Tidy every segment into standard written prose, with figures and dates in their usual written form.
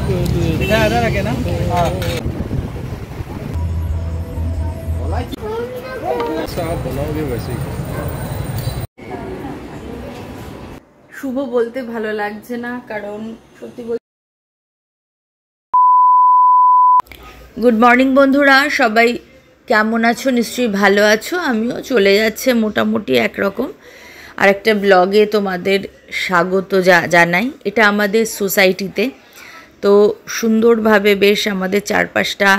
दिखा इधर आके ना। हाँ आप बनाओगे वैसे ही। শুভ বলতে ভালো লাগছে না, কারণ সত্যি বলতে। গুড মর্নিং বন্ধুরা, সবাই কেমন আছো? নিশ্চয়ই ভালো আছো। আমিও চলে যাচ্ছে মোটামুটি একরকম। আর একটা ব্লগে তোমাদের স্বাগত জানাই। এটা আমাদের সোসাইটিতে, তো সুন্দরভাবে বেশ আমাদের চারপাশটা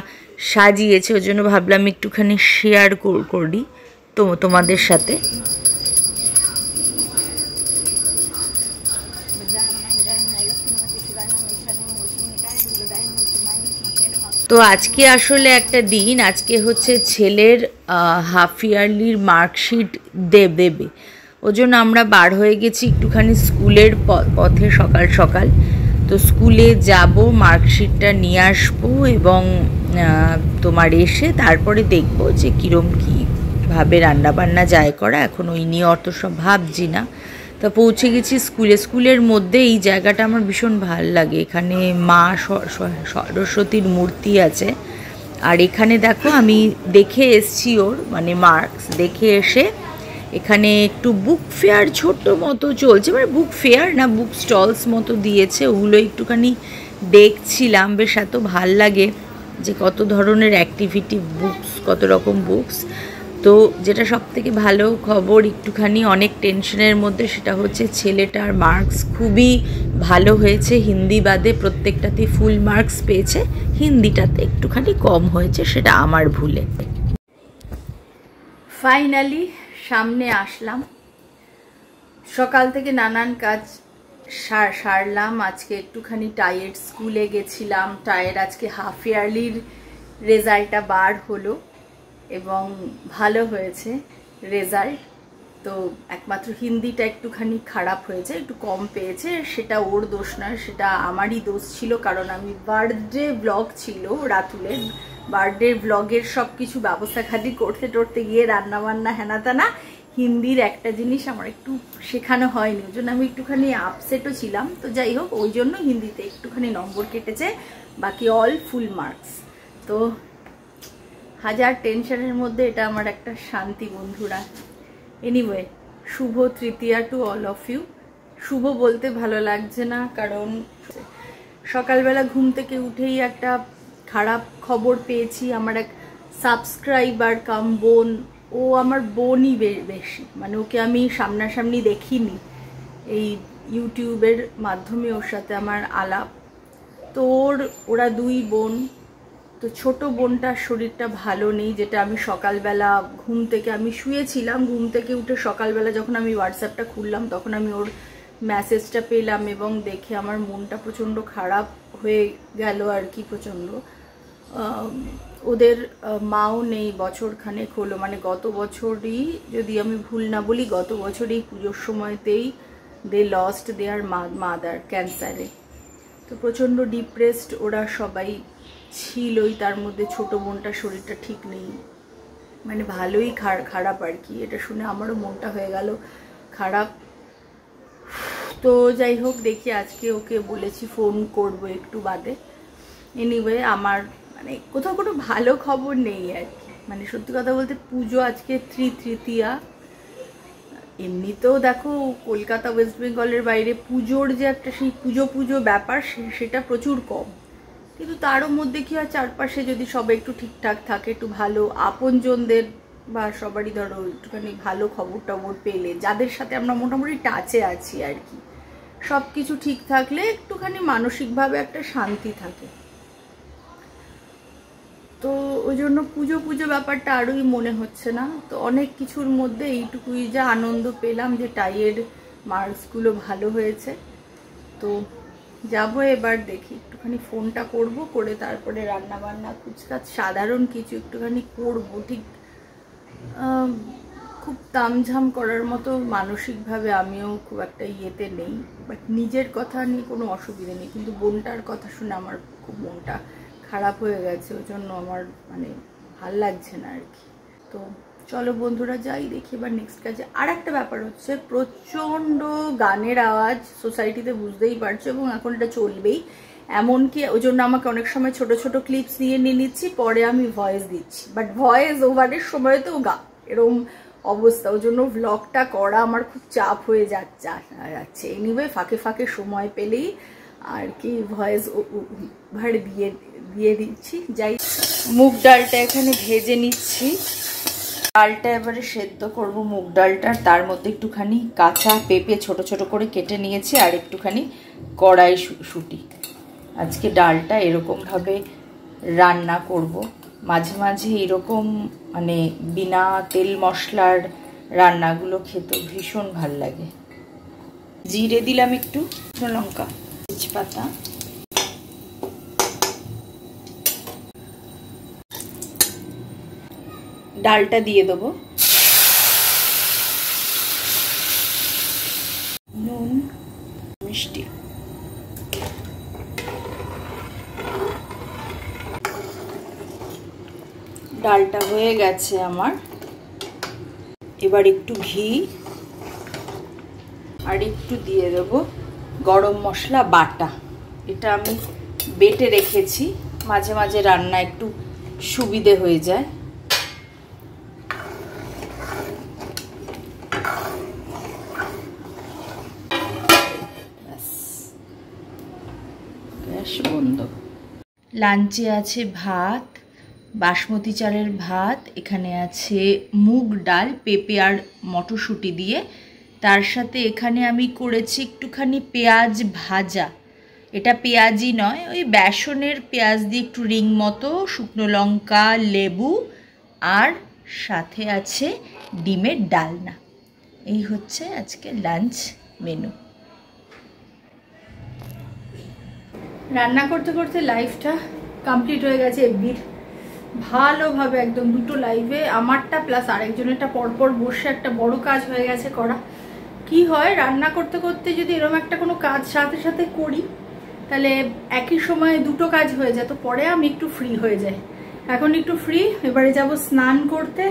সাজিয়েছে, ওই জন্য ভাবলাম একটুখানি শেয়ার করি তো তোমাদের সাথে। তো আজকে আসলে একটা দিন, আজকে হচ্ছে ছেলের হাফ ইয়ারলির মার্কশিট দেবে, ওই জন্য আমরা বার হয়ে গেছি একটুখানি স্কুলের পথে সকাল সকাল। তো স্কুলে যাব, মার্কশিটটা নিয়ে আসবো এবং তোমার এসে তারপরে দেখব যে কীরম কীভাবে রান্নাবান্না যায় করা। এখন ওই নিয়ে অত সব ভাবছি না। তা পৌঁছে গেছি স্কুলের মধ্যে। এই জায়গাটা আমার ভীষণ ভালো লাগে। এখানে মা সরস্বতীর মূর্তি আছে। আর এখানে দেখো আমি দেখে এসছি ওর মানে মার্কস দেখে এসে এখানে একটু বুক ফেয়ার ছোট্ট মতো চলছে, মানে বুক ফেয়ার না, বুক স্টলস মতো দিয়েছে, ওগুলো একটুখানি দেখছিলাম। বেশ এত ভাল লাগে যে কত ধরনের অ্যাক্টিভিটি বুকস, কত রকম বুকস। তো যেটা সবথেকে ভালো খবর, একটুখানি অনেক টেনশনের মধ্যে, সেটা হচ্ছে ছেলেটার মার্কস খুবই ভালো হয়েছে। হিন্দি বাদে প্রত্যেকটাতেই ফুল মার্কস পেয়েছে, হিন্দিটাতে একটুখানি কম হয়েছে, সেটা আমার ভুলে। ফাইনালি সামনে আসলাম। সকাল থেকে নানান কাজ সারলাম। আজকে একটুখানি টাইয়ের স্কুলে গেছিলাম। টাইয়ের আজকে হাফ ইয়ারলির রেজাল্টটা বার হলো এবং ভালো হয়েছে রেজাল্ট। তো একমাত্র হিন্দিটা একটুখানি খারাপ হয়েছে, একটু কম পেয়েছে। সেটা ওর দোষ নয়, সেটা আমারই দোষ ছিল, কারণ আমি বার্থডে ব্লগ ছিল রাতুলের, বার্থডে ব্লগের সব কিছু ব্যবস্থা খালি করতে গিয়ে রান্নাবান্না হেনাতানা, হিন্দির একটা জিনিস আমার একটু শেখানো হয়নি, ওই জন্য আমি একটুখানি আপসেটও ছিলাম। তো যাই হোক, ওই জন্য হিন্দিতে একটুখানি নম্বর কেটেছে, বাকি অল ফুল মার্কস। তো হাজার টেনশনের মধ্যে এটা আমার একটা শান্তি বন্ধুরা। এনিওয়ে, শুভ তৃতীয়া টু অল অফ ইউ। শুভ বলতে ভালো লাগছে না, কারণ সকালবেলা ঘুম থেকে উঠেই একটা খারাপ খবর পেয়েছি। আমার এক সাবস্ক্রাইবার কাম বোন, ও আমার বোনই বেশি, মানে ওকে আমি সামনাসামনি দেখিনি, এই ইউটিউবের মাধ্যমে ওর সাথে আমার আলাপ। তো ওরা দুই বোন। তো ছোট বোনটার শরীরটা ভালো নেই, যেটা আমি সকালবেলা ঘুম থেকে আমি শুয়েছিলাম, ঘুম থেকে উঠে সকালবেলা যখন আমি হোয়াটসঅ্যাপটা খুললাম তখন আমি ওর মেসেজটা পেলাম এবং দেখে আমার মনটা প্রচণ্ড খারাপ হয়ে গেল আর কি, প্রচণ্ড। ওদের মাও নেই বছরখানেক হলো, মানে গত বছরই যদি আমি ভুল না বলি, গত বছরই পুজোর সময়তেই দে লস্ট দেয়ার মাদার ক্যান্সারে। তো প্রচণ্ড ডিপ্রেসড ওরা সবাই ছিলই, তার মধ্যে ছোট বোনটার শরীরটা ঠিক নেই, মানে ভালোই খারাপ আর কি। এটা শুনে আমারও মনটা হয়ে গেল খারাপ। তো যাই হোক, দেখি আজকে ওকে বলেছি ফোন করব একটু বাদে। এনিওয়ে, আমার মানে কোথাও কোনো ভালো খবর নেই আর কি, মানে সত্যি কথা বলতে। পুজো আজকে তৃতীয়া। এমনিতেও দেখো কলকাতা ওয়েস্ট বেঙ্গলের বাইরে পুজোর যে একটা সেই পুজো ব্যাপার, সেটা প্রচুর কম। কিন্তু তারও মধ্যে কি হয়, চারপাশে যদি সবাই একটু ঠিকঠাক থাকে, একটু ভালো আপনজনদের বা সবারই ধরো একটুখানি ভালো খবর পেলে, যাদের সাথে আমরা মোটামুটি টাচে আছি আর কি, সব কিছু ঠিক থাকলে একটুখানি মানসিকভাবে একটা শান্তি থাকে। তো ওই জন্য পুজো ব্যাপারটা আরোই মনে হচ্ছে না। তো অনেক কিছুর মধ্যে এইটুকুই যা আনন্দ পেলাম যে টাইয়ের মার্কসগুলো ভালো হয়েছে। তো যাবো এবার, দেখি একটুখানি ফোনটা করব, করে তারপরে রান্নাবান্না কুচকাচ সাধারণ কিছু একটুখানি করব। ঠিক খুব তামঝাম করার মতো মানসিকভাবে আমিও খুব একটা ইয়েতে নেই, বাট নিজের কথা নিয়ে কোনো অসুবিধা নেই, কিন্তু বোনটার কথা শুনে আমার খুব মনটা খারাপ হয়ে গেছে, ওই জন্য আমার মানে ভাল লাগছে না আর কি। তো চলো বন্ধুরা যাই, দেখি এবার নেক্সট কাজে। আর একটা ব্যাপার হচ্ছে, প্রচণ্ড গানের আওয়াজ সোসাইটিতে, বুঝতেই পারছো, এবং এখন এটা চলবেই। এমনকি ওই জন্য আমাকে অনেক সময় ছোট ছোট ক্লিপস নিয়ে নিচ্ছি, পরে আমি ভয়েস দিচ্ছি, বাট ভয়েস ওভারের সময় তো এরকম অবস্থা, ওই জন্য ভ্লগটা করা আমার খুব চাপ হয়ে যাচ্ছে। এনিওয়ে ফাঁকে ফাঁকে সময় পেলেই আর কি ভয়েস ওভার দিয়ে দিচ্ছি। যাই, মুগ ডালটা এখানে ভেজে নিচ্ছি। ডালটা এবারে সেদ্ধ করব মুগ ডালটা, তার মধ্যে একটুখানি কাঁচা পেঁপে ছোট ছোট করে কেটে নিয়েছি আর একটুখানি কড়াইশুঁটি। আজকে ডালটা এরকমভাবে রান্না করব। মাঝে মাঝে এরকম মানে বিনা তেল মশলার রান্নাগুলো খেতে ভীষণ ভাল লাগে। জিরে দিলাম একটু, লঙ্কা, তেজপাতা, ডালটা দিয়ে দেবো, নুন, মিষ্টি, ডালটা হয়ে গেছে আমার। এবার একটু ঘি আর একটু দিয়ে দেবো গরম মশলা বাটা। এটা আমি বেটে রেখেছি, মাঝে মাঝে রান্না একটু সুবিধে হয়ে যায়। গ্যাস বন্ধ। লাঞ্চে আছে ভাত, বাসমতি চালের ভাত, এখানে আছে মুগ ডাল পেঁপে আর মটরশুঁটি দিয়ে, তার সাথে এখানে আমি করেছি একটুখানি পেঁয়াজ ভাজা। এটা পেঁয়াজি নয়, ওই বেসনের পেঁয়াজ দিয়ে একটু রিং মতো, শুকনো লঙ্কা, লেবু আর সাথে আছে ডিমের ডালনা। এই হচ্ছে আজকে লাঞ্চ মেনু। রান্না করতে করতে লাইভটা কমপ্লিট হয়ে গেছে এফবির, ভালোভাবে একদম দুটো লাইভে, আমারটা প্লাস আরেকজনেরটা পরপর বসে একটা বড় কাজ হয়ে গেছে করা। কি হয় রান্না করতে করতে যদি এরকম একটা কোনো কাজ সাথে সাথে করি তাহলে একই সময়ে দুটো কাজ হয়ে যায়, তো পরে আমি একটু ফ্রি হয়ে যাই। এখন একটু ফ্রি, এবারে যাব স্নান করতে,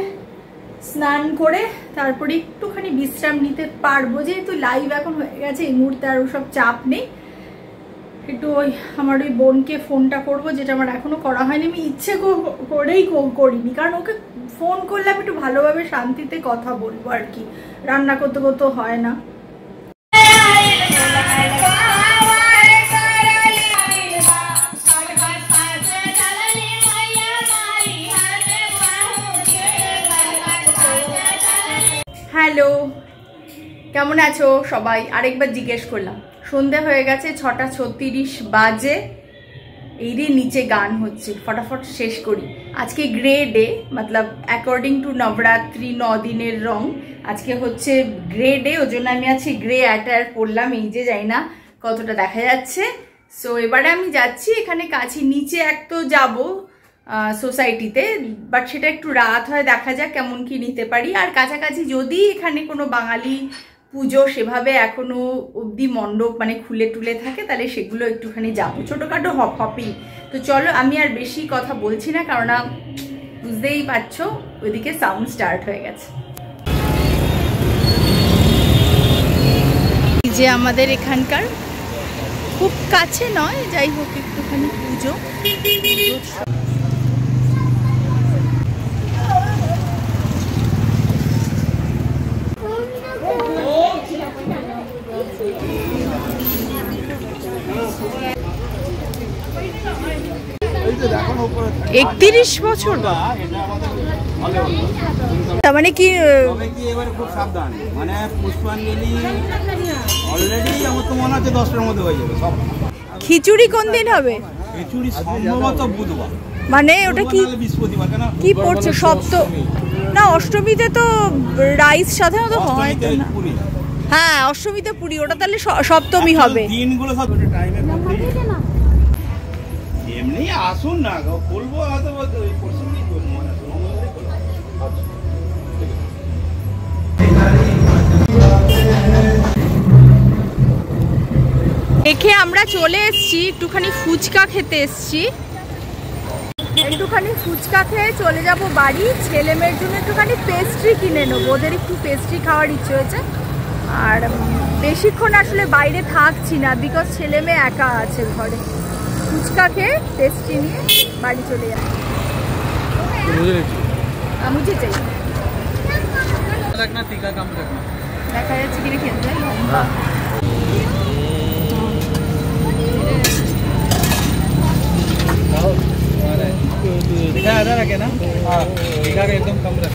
স্নান করে তারপরে একটুখানি বিশ্রাম নিতে পারবো, যেহেতু লাইভ এখন হয়ে গেছে এই মুহূর্তে আর ওসব চাপ নেই। একটু ওই আমার ওই বোনকে ফোনটা করব, যেটা আমার এখনো করা হয়নি, আমি ইচ্ছে করেই করিনি, কারণ ওকে ফোন করলে আমি একটু ভালোভাবে শান্তিতে কথা বলবো আর কি, রান্না করতে করতে হয় না। হ্যালো, কেমন আছো সবাই? আরেকবার জিজ্ঞেস করলাম। সন্ধে হয়ে গেছে, 6:36 বাজে। এই রে নিচে গান হচ্ছে, ফটাফট শেষ করি। আজকে grey day, Matlab according to Navratri 9 দিনের রং, আজকে হচ্ছে গ্রে ডে। ওই জন্য আমি আজকে গ্রে অ্যাটায়ার পরলাম, এই যে যাই না কতটা দেখা যাচ্ছে। সো এবারে আমি যাচ্ছি, এখানে কাছে নিচে এক তো যাবো সোসাইটিতে, বাট সেটা একটু রাত হয়, দেখা যাক কেমন কি নিতে পারি। আর কাছাকাছি যদি এখানে কোনো বাঙালি পুজো সেভাবে এখনো অবধি মণ্ডপ মানে খুলে টুলে থাকে, তাহলে সেগুলো একটুখানি যাবো, ছোটোখাটো হপিং। তো চলো, আমি আর বেশি কথা বলছি না, কারণ বুঝতেই পারছো ওইদিকে সাউন্ড স্টার্ট হয়ে গেছে। যে আমাদের এখানকার খুব কাছে নয়, যাই হোক একটুখানি পুজো। 31 বছর, তার মানে কি এবারে খুব সাবধান, মানে পুষ্পাঞ্জলি অলরেডি আমার তো মনে হচ্ছে 10টার মধ্যে হয়ে যাবে সব। খিচুড়ি কোন দিন হবে? খিচুড়ি সম্ভবত বুধবার, মানে ওটা কি বৃহস্পতিবার, কেন কি পড়ছে? সপ্তমী না, অষ্টমীতে তো রাইস সাধারণত হয় তো না। হ্যাঁ, অষ্টমীতে পুরি, ওটা তাহলে সপ্তমী হবে। দিনগুলো সব টাইমে এমনি আসুন না, বলবো হয়তো দেখে আমরা চলে এসেছি, একটুখানি ফুচকা খেতে এসেছি। একটুখানি ফুচকা খেয়ে চলে যাব বাড়ি। ছেলে মেয়ের জন্য একটুখানি পেস্ট্রি কিনে নেবো, ওদের একটু পেস্ট্রি খাওয়ার ইচ্ছে হয়েছে। আর বেশিক্ষণ আসলে বাইরে থাকছি না, বিকজ ছেলে মেয়ে একা আছে ঘরে। ফুচকা খেয়ে টেস্টি নিয়ে বাড়ি চলে যাবে। मुझे चाहिए रखना तीखा कम रखना। দেখা যাচ্ছে কিনে খেতে লম্বা तीखा आधा रखे ना, तीखा का एकदम कम रख।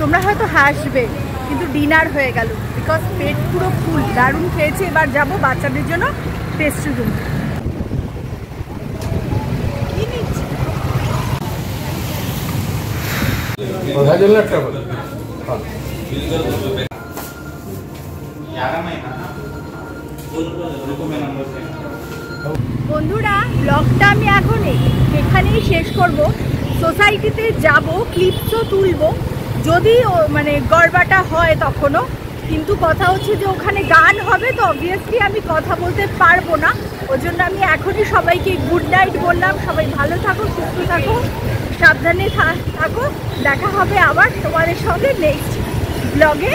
তোমরা হয়তো হাসবে কিন্তু ডিনার হয়ে গেল, বিকজ পেট পুরো ফুল। দারুণ খেয়েছে। এবার যাবো বাচ্চাদের জন্য পেস্ট্রি রুম। বন্ধুরা ব্লগটা আমি এখন এখানেই শেষ করব। সোসাইটিতে যাব, ক্লিপসও তুলবো যদি মানে গড়বাটা হয় তখনও। কিন্তু কথা হচ্ছে যে ওখানে গান হবে, তো অবভিয়াসলি আমি কথা বলতে পারবো না। ওই জন্য আমি এখনই সবাইকে গুড নাইট বললাম। সবাই ভালো থাকো, সুস্থ থাকো, সাবধানে থাকো। দেখা হবে আবার তোমাদের সঙ্গে নেক্সট ব্লগে।